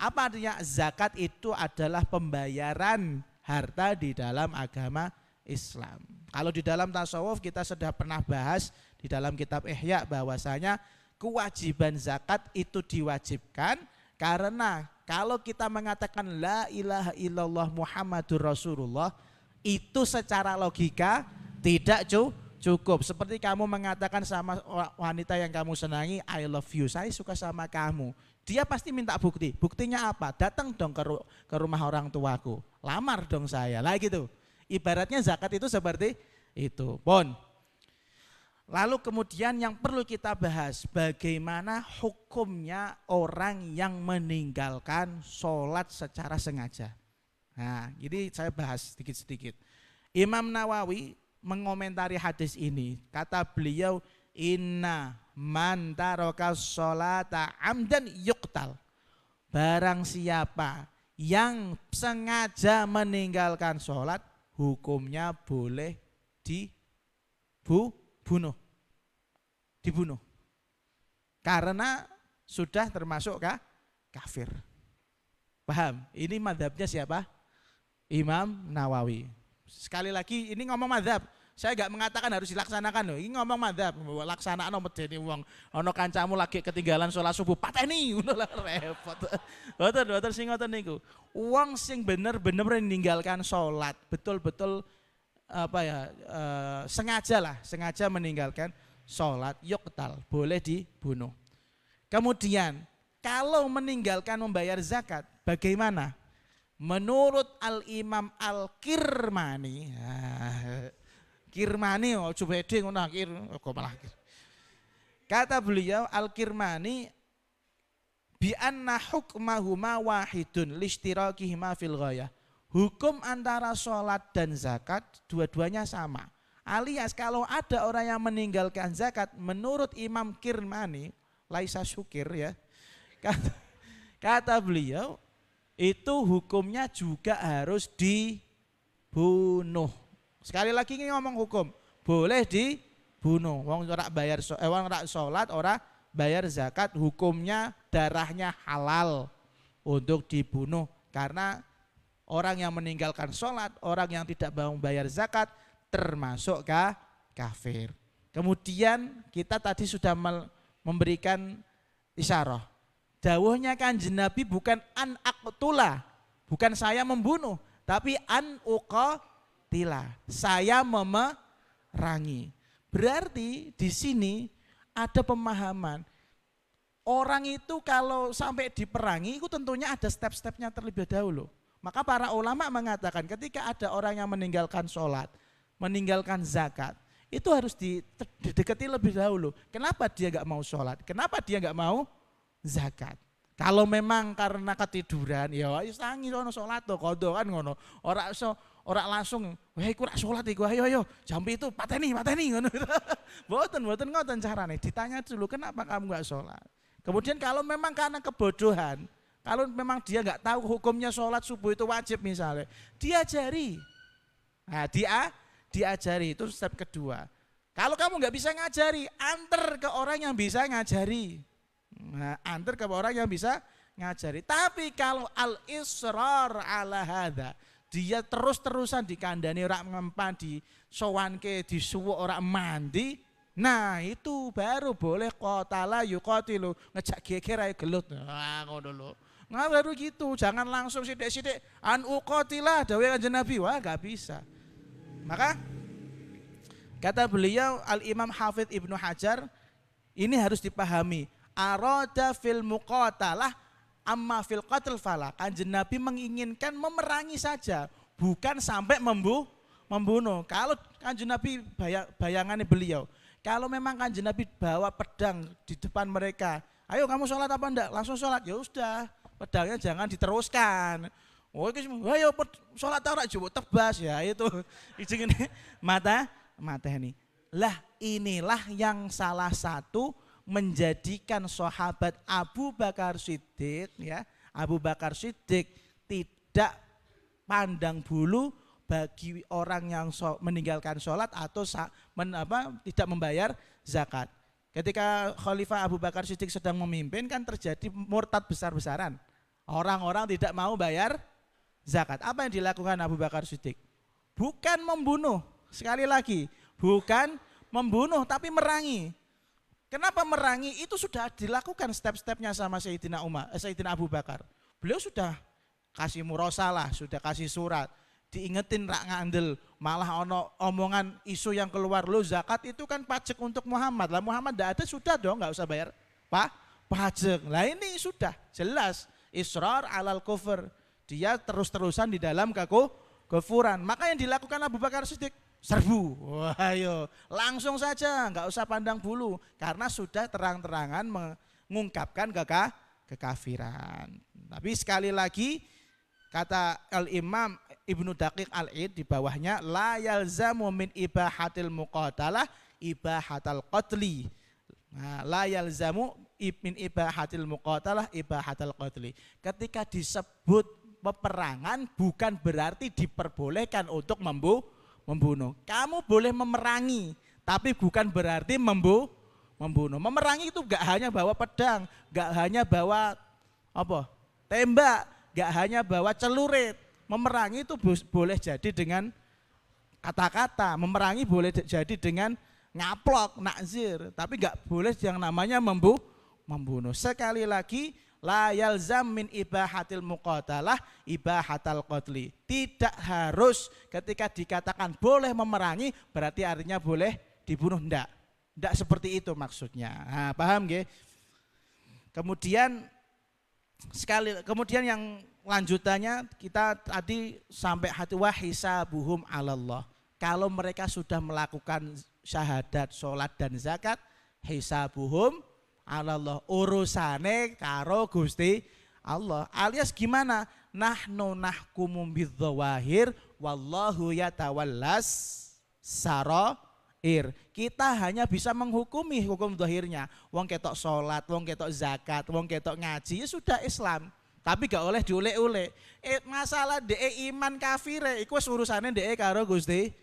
Apa artinya? Zakat itu adalah pembayaran harta di dalam agama Islam. Kalau di dalam tasawuf kita sudah pernah bahas di dalam kitab Ihya bahwasanya kewajiban zakat itu diwajibkan karena kalau kita mengatakan la ilaha illallah Muhammadur Rasulullah itu secara logika tidak cukup. Seperti kamu mengatakan sama wanita yang kamu senangi, I love you, saya suka sama kamu. Dia pasti minta bukti. Buktinya apa? Datang dong ke rumah orang tuaku. Lamar dong saya. Lah gitu. Ibaratnya zakat itu seperti itu. Lalu kemudian yang perlu kita bahas, bagaimana hukumnya orang yang meninggalkan sholat secara sengaja. Nah, ini saya bahas sedikit-sedikit. Imam Nawawi mengomentari hadis ini, kata beliau, inna man taraka sholata amdan yuqtal. Barang siapa yang sengaja meninggalkan sholat, hukumnya boleh dibunuh. Karena sudah termasuk kafir. Paham? Ini madhabnya siapa? Imam Nawawi. Sekali lagi ini ngomong madhab. Saya enggak mengatakan harus dilaksanakan loh. Ini ngomong madhab, laksanaan medeni wong. Ono kancamu lagi ketinggalan sholat subuh, pateni ngono lah repot. Boten sing ngoten niku. Wong sing bener-bener meninggalkan sholat, betul-betul sengaja meninggalkan sholat, yuqtal, boleh dibunuh. Kemudian kalau meninggalkan membayar zakat, bagaimana? Menurut Al-Imam Al-Kirmani, Kirmani coba ede ngono akhir kok malah akhir. Kata beliau Al-Kirmani bi anna hukmahuma wahidun lishtirakihima fil ghayah. hukum antara sholat dan zakat dua-duanya sama. Alias kalau ada orang yang meninggalkan zakat menurut Imam Kirmani, laisa syukir ya, kata beliau itu hukumnya juga harus dibunuh. Sekali lagi ini ngomong hukum, boleh dibunuh. Wong ora bayar wong ora sholat, ora bayar zakat, hukumnya darahnya halal untuk dibunuh. Karena orang yang meninggalkan sholat, orang yang tidak mau bayar zakat termasuk kafir. Kemudian kita tadi sudah memberikan isyarah. Dawuhnya Kanjeng Nabi bukan an aqtula, bukan saya membunuh, tapi an uqatila, saya memerangi. Berarti di sini ada pemahaman orang itu kalau sampai diperangi itu tentunya ada step-stepnya terlebih dahulu. Maka para ulama mengatakan ketika ada orang yang meninggalkan sholat, meninggalkan zakat, itu harus didekati lebih dahulu. Kenapa dia nggak mau sholat? Kenapa dia nggak mau zakat? Kalau memang karena ketiduran, ya wis tangi sono sholat to, kodo kan ngono. Ora langsung, wah iku rak sholat iku, ayo jam itu pateni ngono. Mboten ngoten carane. Ditanya dulu kenapa kamu nggak sholat? Kemudian kalau memang karena kebodohan, kalau memang dia nggak tahu hukumnya sholat subuh itu wajib misalnya, diajari. Nah, diajari itu step kedua. Kalau kamu nggak bisa ngajari, antar ke orang yang bisa ngajari. Nah, antar ke orang yang bisa ngajari. Tapi kalau al-israr ala hadza, dia terus-terusan dikandani ora ngempan, di sowanke, disuwuk ora mandi. Nah, itu baru boleh qatala yuqatilu, ngejak geger ae gelut. Nah, ngono lho. Nggak baru gitu, jangan langsung sidik-sidik an uqatila dawuh Kanjeng Nabi, wah enggak bisa. Maka kata beliau Al-Imam Hafidz Ibnu Hajar, ini harus dipahami. Arada fil muqatalah amma fil qatl fala. Kanjeng Nabi menginginkan memerangi saja, bukan sampai membunuh. Kalau Kanjeng Nabi bayangannya beliau, kalau memang Kanjeng Nabi bawa pedang di depan mereka, ayo kamu sholat apa enggak? Langsung sholat, ya sudah. Pedangnya jangan diteruskan. Oh, ayo sholat ora coba tebas ya itu. Ini mata ini. Lah inilah yang salah satu menjadikan sahabat Abu Bakar Siddiq ya. Abu Bakar Siddiq tidak pandang bulu bagi orang yang meninggalkan sholat atau tidak membayar zakat. Ketika Khalifah Abu Bakar Siddiq sedang memimpin kan terjadi murtad besar-besaran. Orang-orang tidak mau bayar zakat. Apa yang dilakukan Abu Bakar Siddiq? Bukan membunuh, sekali lagi, bukan membunuh tapi merangi. Kenapa merangi? Itu sudah dilakukan step-stepnya sama Sayyidina Abu Bakar. Beliau sudah kasih murosalah, sudah kasih surat. Diingetin rak ngandel, malah ono omongan isu yang keluar, lo zakat itu kan pajak untuk Muhammad. Lah Muhammad tidak ada, sudah dong nggak usah bayar pajak. Lah ini sudah jelas israr alal kufur. Dia terus-terusan di dalam kekufuran. Maka yang dilakukan Abu Bakar Siddiq, serbu. Wah, ayo, langsung saja, nggak usah pandang bulu karena sudah terang-terangan mengungkapkan kekafiran. Tapi sekali lagi kata Al-Imam Ibnu Daqiq Al-Id di bawahnya, la yalzamu min ibahatil muqatalah ibahatal qatli. Nah, la yalzamu min ibahatil muqatalah ibahatal qatli. Ketika disebut peperangan bukan berarti diperbolehkan untuk membunuh. Kamu boleh memerangi, tapi bukan berarti membunuh. Memerangi itu gak hanya bawa pedang, gak hanya bawa tembak, gak hanya bawa celurit. Memerangi itu boleh jadi dengan kata-kata, memerangi boleh jadi dengan ngaplok, nakzir, tapi enggak boleh yang namanya membunuh. Sekali lagi, la yalzam min ibahatil muqatalah ibahatal qatli. Tidak harus ketika dikatakan boleh memerangi berarti artinya boleh dibunuh, enggak. Enggak seperti itu maksudnya. Nah, paham nggih? Kemudian yang lanjutannya kita tadi sampai hati wahisabuhum alallah. Kalau mereka sudah melakukan syahadat, sholat dan zakat, hisabuhum alallah, urusane karo Gusti Allah. Alias gimana? Nahnu nahkumu bidzawahir wallahu yatawallas sarair. Kita hanya bisa menghukumi hukum zahirnya. Wong ketok salat, wong ketok zakat, wong ketok ngaji, ya sudah Islam. Tapi gak oleh diulek-ulek. Masalah iman kafir iku wis urusane karo Gusti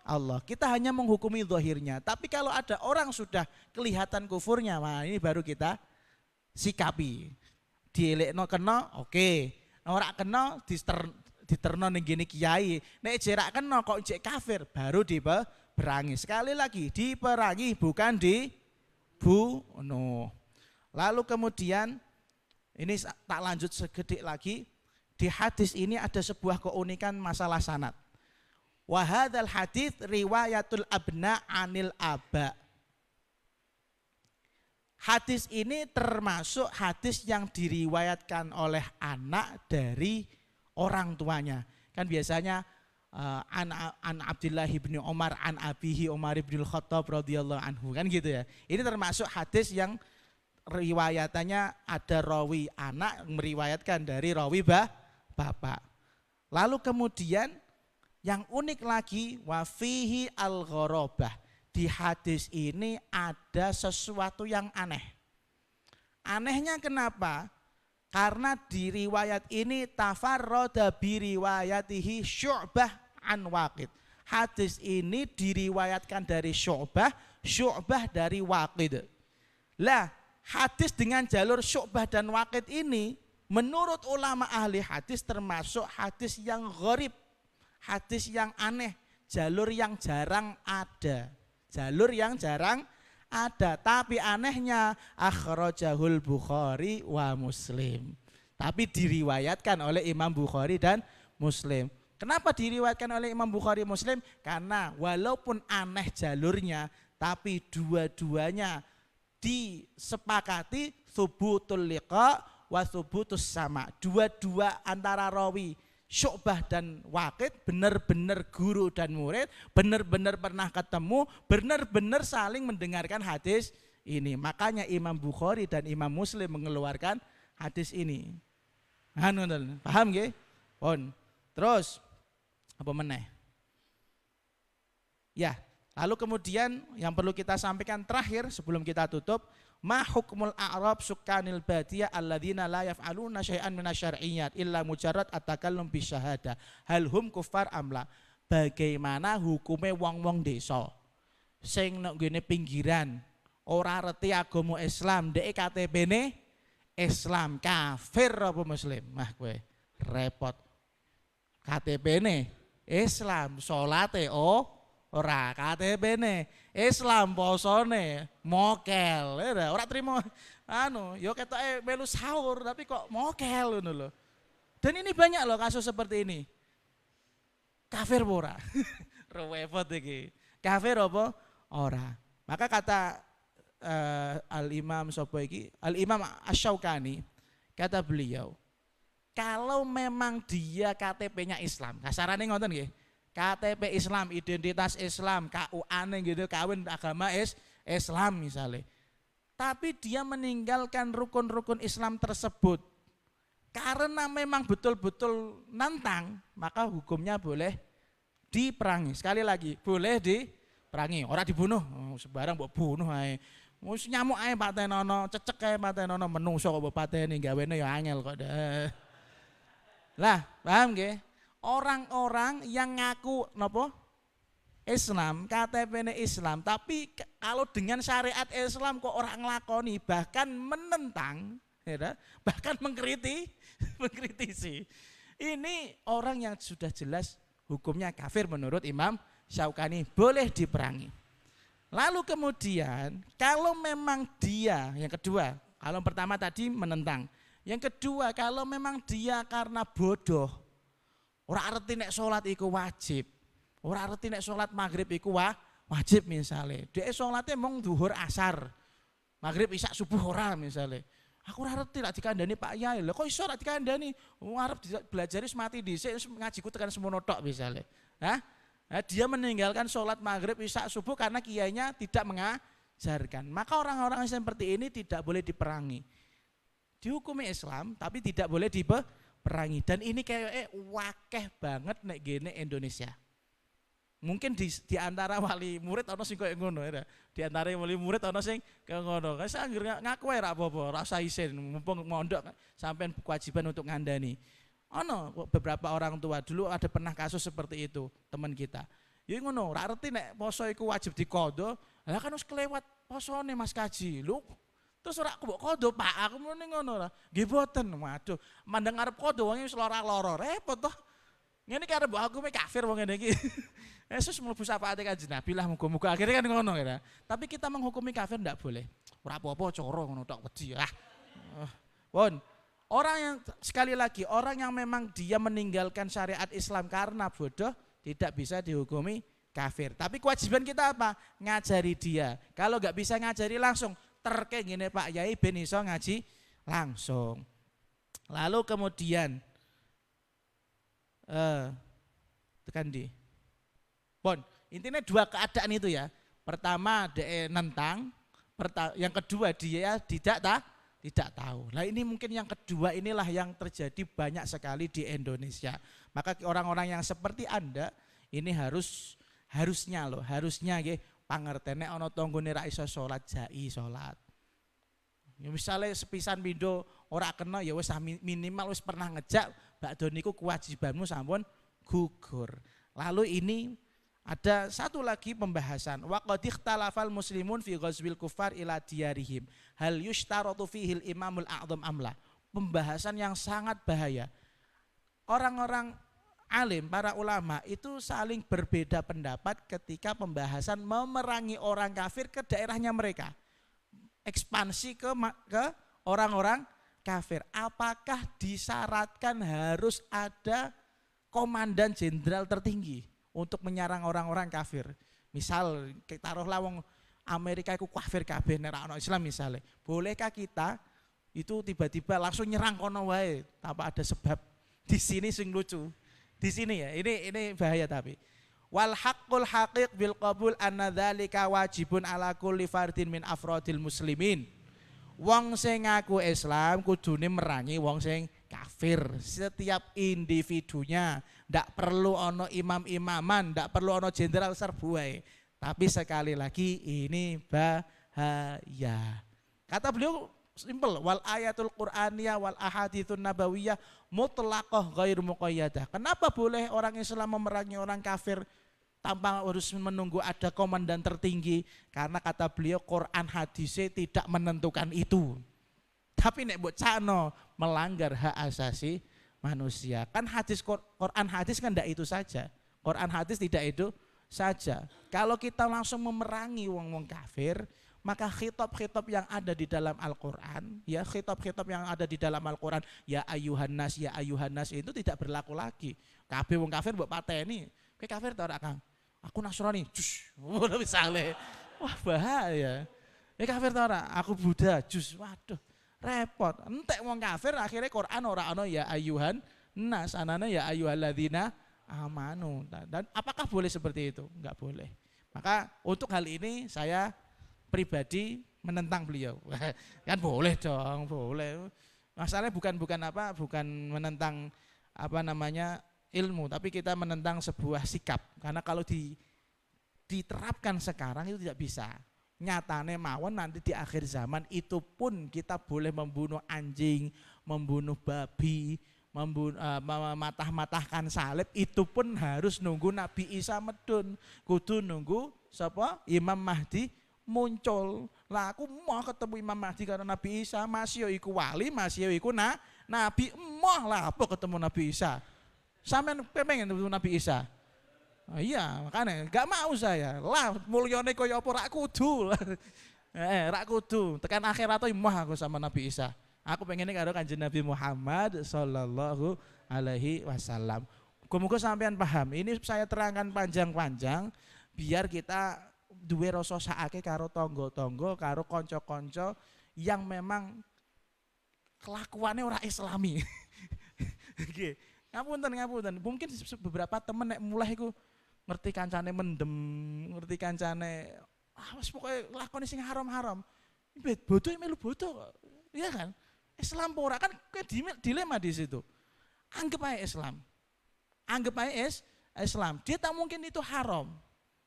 Allah. Kita hanya menghukumi zahirnya. Tapi kalau ada orang sudah kelihatan kufurnya, nah ini baru kita sikapi. Dielekno kena, oke. Ora kena diterno ning gene kiai. Nek jerak kena kok jek kafir, baru diperangi. Sekali lagi, diperangi bukan dibunuh. Lalu kemudian ini tak lanjut segedik lagi. Di hadis ini ada sebuah keunikan masalah sanad. Wa hadzal hadits riwayatul abna anil aba. Hadis ini termasuk hadis yang diriwayatkan oleh anak dari orang tuanya. Kan biasanya an Abdullah bin Umar an abihi Umar bin Khattab radhiyallahu anhu kan gitu ya. Ini termasuk hadis yang riwayatannya ada rawi anak meriwayatkan dari rawi bapak. Lalu kemudian yang unik lagi wa fihi al-gharabah. Di hadis ini ada sesuatu yang aneh. Anehnya kenapa? Karena di riwayat ini tafarrada bi riwayatihi Syu'bah an Waqid. Hadis ini diriwayatkan dari Syu'bah dari Waqid. Lah, hadis dengan jalur Syu'bah dan Waqid ini menurut ulama ahli hadis termasuk hadis yang gharib, hadis yang aneh, jalur yang jarang ada. Jalur yang jarang ada, tapi anehnya akhrajahul Bukhari wa Muslim. Tapi diriwayatkan oleh Imam Bukhari dan Muslim. Kenapa diriwayatkan oleh Imam Bukhari Muslim? Karena walaupun aneh jalurnya, tapi dua-duanya disepakati thubutul liqa wa thubutus sama. Dua-dua antara rawi Syu'bah dan Waqid benar-benar guru dan murid, benar-benar pernah ketemu, benar-benar saling mendengarkan hadis ini. Makanya Imam Bukhari dan Imam Muslim mengeluarkan hadis ini. Paham nggih? Pun. Terus apa meneh? Ya, lalu kemudian yang perlu kita sampaikan terakhir sebelum kita tutup, ma hukmul a'rab sukkanil badiyah alladzina la yaf'aluna syai'an minasyar'iyyat illa mujarrad at-takallum bisyahada hal hum kuffar amla. Bagaimana hukume wong-wong desa sing nek ngene pinggiran ora reti agama Islam, ndek KTP-ne Islam, kafir apa muslim? Mah kowe repot. KTP-ne Islam, salate ora, KTP-ne Islam, posone mokel, ora trimo yo ketoke melu sahur tapi kok mokel ngono lho. Dan ini banyak loh kasus seperti ini. Kafir ora? Repot iki. Kafir apa? Ora. Maka kata Al-Imam sapa iki? Al-Imam Asy-Syaukani, kata beliau, kalau memang dia KTP-nya Islam, kasarane ngoten nggih. KTP Islam, identitas Islam, KUA-ne gitu, kawin agama Islam misalnya. Tapi dia meninggalkan rukun-rukun Islam tersebut karena memang betul-betul nantang, maka hukumnya boleh diperangi. Sekali lagi, boleh diperangi, ora dibunuh. Sembarang mbok bunuh ae. Wis nyamuk ae patenono, cecek ae patenono, menungso kok mbok pateni, gawene ya angel kok. Lah, paham nggih? Orang-orang yang ngaku napa? Islam, KTP-ne Islam, tapi kalau dengan syariat Islam kok orang nglakoni, bahkan menentang, ya, bahkan mengkritisi. Ini orang yang sudah jelas hukumnya kafir menurut Imam Syaukani, boleh diperangi. Lalu kemudian kalau memang dia, yang kedua, kalau pertama tadi menentang, yang kedua kalau memang dia karena bodoh, ora arti nek salat iku wajib. Ora arti nek salat maghrib iku wajib misalnya. Dhek salate mung zuhur asar. Maghrib isya subuh ora misalnya. Aku ora arti lak dikandani Pak Yai. Lho kok iso lak dikandani? Wong arep belajar wis mati dhisik ngajiku tekan semono tok misalnya. Hah? Nah, dia meninggalkan salat maghrib isya subuh karena kiainya tidak mengajarkan. Maka orang-orang seperti ini tidak boleh diperangi. dihukumi Islam tapi tidak boleh diperangi. Dan ini kayak wakeh banget nek gene Indonesia. Mungkin di antara wali murid ana sing koyo ngono ya. Di antara wali murid ana sing kaya ngono. Wis anggere ngaku ae ra apa-apa, ora usah isin mumpung mondok sampean kewajiban untuk ngandani. Ana beberapa orang tua dulu ada pernah kasus seperti itu, teman kita. Ya ngono, ra ngerti nek poso iku wajib dikodo. Lah kan wis kelewat posone Mas Kaji. Lho, terus ora aku mbok kodo, Pak. Aku muni ngono lah. Nggih boten. Waduh, mandang arep kodo wong wis lara-lara. Repot toh. Ngene iki arep mbok aku kafir wong ngene iki. Yesus mlebu syafaate Kanjeng Nabi lah muga-muga akhirnya kan ngono ya. Tapi kita menghukumi kafir ndak boleh. Ora apa-apa cara ngono tok wedi. Pun orang yang sekali lagi orang yang memang dia meninggalkan syariat Islam karena bodoh tidak bisa dihukumi kafir. Tapi kewajiban kita apa? Ngajari dia. Kalau nggak bisa ngajari langsung terke ngene Pak Yai ben iso ngaji langsung. Lalu kemudian tekan di Bon, intinya dua keadaan itu ya. Pertama dia nentang, yang kedua dia tidak tahu. Nah ini mungkin yang kedua inilah yang terjadi banyak sekali di Indonesia. Maka orang-orang yang seperti Anda ini harusnya nggih pangertene ana tanggane ra iso salat jai salat. Ya misale sepisan pindho ora kena ya wis minimal wis pernah ngejak bakdo niku kewajibanmu sampun gugur. Lalu ini ada satu lagi pembahasan wa qad ikhtalafal muslimun fi ghazwil kufar ila diyarihim hal yushtaratu fihil imamul a'zam amla. Pembahasan yang sangat bahaya. Orang-orang alim, para ulama itu saling berbeda pendapat ketika pembahasan memerangi orang kafir ke daerahnya mereka. Ekspansi ke orang-orang kafir. Apakah disyaratkan harus ada komandan jenderal tertinggi untuk menyerang orang-orang kafir? Misal taruhlah wong Amerika itu kafir kabeh nek ana Islam misalnya. Bolehkah kita itu tiba-tiba langsung nyerang kono wae tanpa ada sebab? Di sini sing lucu. Di sini ya, ini bahaya tapi. Wal haqqul haqiq bil qabul anna dzalika wajibun ala kulli fardin min afradil muslimin. Wong sing ngaku Islam kudune merangi wong sing kafir, setiap individunya. Ndak perlu ono imam-imaman, ndak perlu ono jenderal serbu wae. Tapi sekali lagi ini bahaya. Kata beliau simpel, wal ayatul qur'aniyah wal ahaditsun nabawiyah mutlaqah ghairu muqayyadah. Kenapa boleh orang Islam memerangi orang kafir tanpa harus menunggu ada komandan tertinggi? Karena kata beliau Quran hadisnya tidak menentukan itu. Tapi nek mbok cano melanggar hak asasi manusia. Kan hadis Quran hadis kan tidak itu saja. Quran hadis tidak itu saja. Kalau kita langsung memerangi wong-wong kafir, maka khitab-khitab yang ada di dalam Al-Qur'an, ya khitab-khitab yang ada di dalam Al-Qur'an, ya ayuhan nas itu tidak berlaku lagi. Kabeh wong kafir mbok pateni. Kowe kafir ta ora, Kang? Aku Nasrani. Jus. Ngono misale. Wah, bahaya. Kafir ta ora? Aku Buddha. Jus. Waduh. Repot, entek wong kafir akhirnya Quran ora ana ya ayuhan nas, anane ya ayyuhalladzina amanu. Dan apakah boleh seperti itu? Enggak boleh. Maka untuk hal ini saya pribadi menentang beliau. Kan boleh dong, boleh. Masalahnya bukan menentang ilmu, tapi kita menentang sebuah sikap. Karena kalau diterapkan sekarang itu tidak bisa. Nyatane mawon nanti di akhir zaman itu pun kita boleh membunuh anjing, membunuh babi, mematah-matahkan salib, itu pun harus nunggu Nabi Isa medun. Kudu nunggu sapa? Imam Mahdi muncul. Lah aku mau ketemu Imam Mahdi karena Nabi Isa, masih iku wali, masih iku nabi, emoh lah apa ketemu Nabi Isa. Sampeyan pengen ketemu Nabi Isa? Iya, makanya gak mau saya. Lah mulyane kaya apa rak kudu. Rak kudu. Tekan akhirat tuh imah aku sama Nabi Isa. Aku pengennya karo Kanjeng Nabi Muhammad sallallahu alaihi wasallam. Muga-muga sampean paham. Ini saya terangkan panjang-panjang biar kita duwe rasa sakake karo tangga-tangga, karo kanca-kanca yang memang kelakuannya ora islami. Nggih. Ngapunten. Mungkin beberapa temen nek mulai iku ngerti kancane mendem, ngerti kancane wis pokoke lakoni sing haram-haram. Bodoh melu bodoh kok. Iya kan? Islam pora kan dilema di situ. Anggap aja Islam. Anggap aja Islam. Dia tak mungkin itu haram.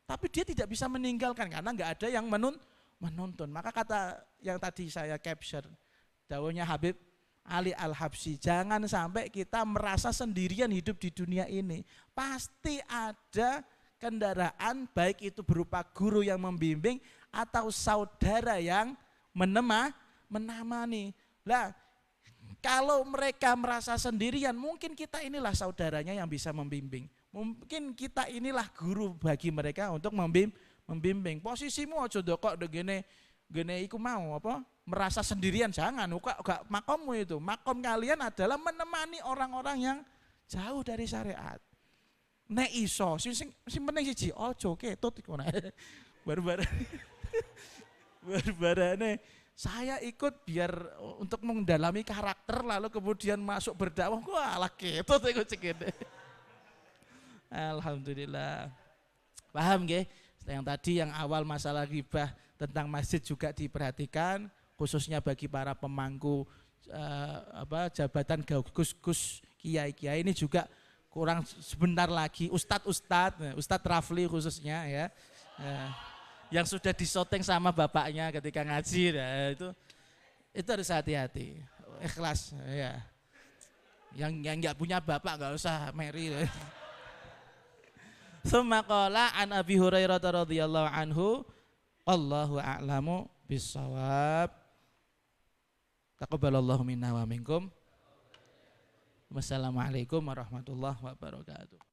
Tapi dia tidak bisa meninggalkan karena enggak ada yang menuntun. Maka kata yang tadi saya capture, dawuhnya Habib Ali Al-Habsyi, jangan sampai kita merasa sendirian hidup di dunia ini. Pasti ada kendaraan, baik itu berupa guru yang membimbing atau saudara yang menemani. Lah, kalau mereka merasa sendirian, mungkin kita inilah saudaranya yang bisa membimbing. Mungkin kita inilah guru bagi mereka untuk membimbing. Posisimu aja kok gene iku mau apa? Merasa sendirian, jangan. Gak makommu itu. Makom kalian adalah menemani orang-orang yang jauh dari syariat. Nek iso, sing penting siji ojo ketut iku nek. Barbarane saya ikut biar untuk mendalami karakter lalu kemudian masuk berdakwah. Wah, alah ketut iku cekene. Alhamdulillah. Paham nggih? Yang tadi yang awal masalah ghibah tentang masjid juga diperhatikan, khususnya bagi para pemangku jabatan gus-gus, kiai-kiai ini juga kurang sebentar lagi Ustadz Rafli khususnya ya. Yang sudah disoteng sama bapaknya ketika ngaji, ya, itu harus hati-hati, ikhlas ya. Yang nggak punya bapak nggak usah meri. Tsumma qala an Abi Hurairah radhiyallahu anhu, Allahu a'lamu bissawab. Taqabbalallahu minna wa minkum. Wassalamualaikum warahmatullahi wabarakatuh.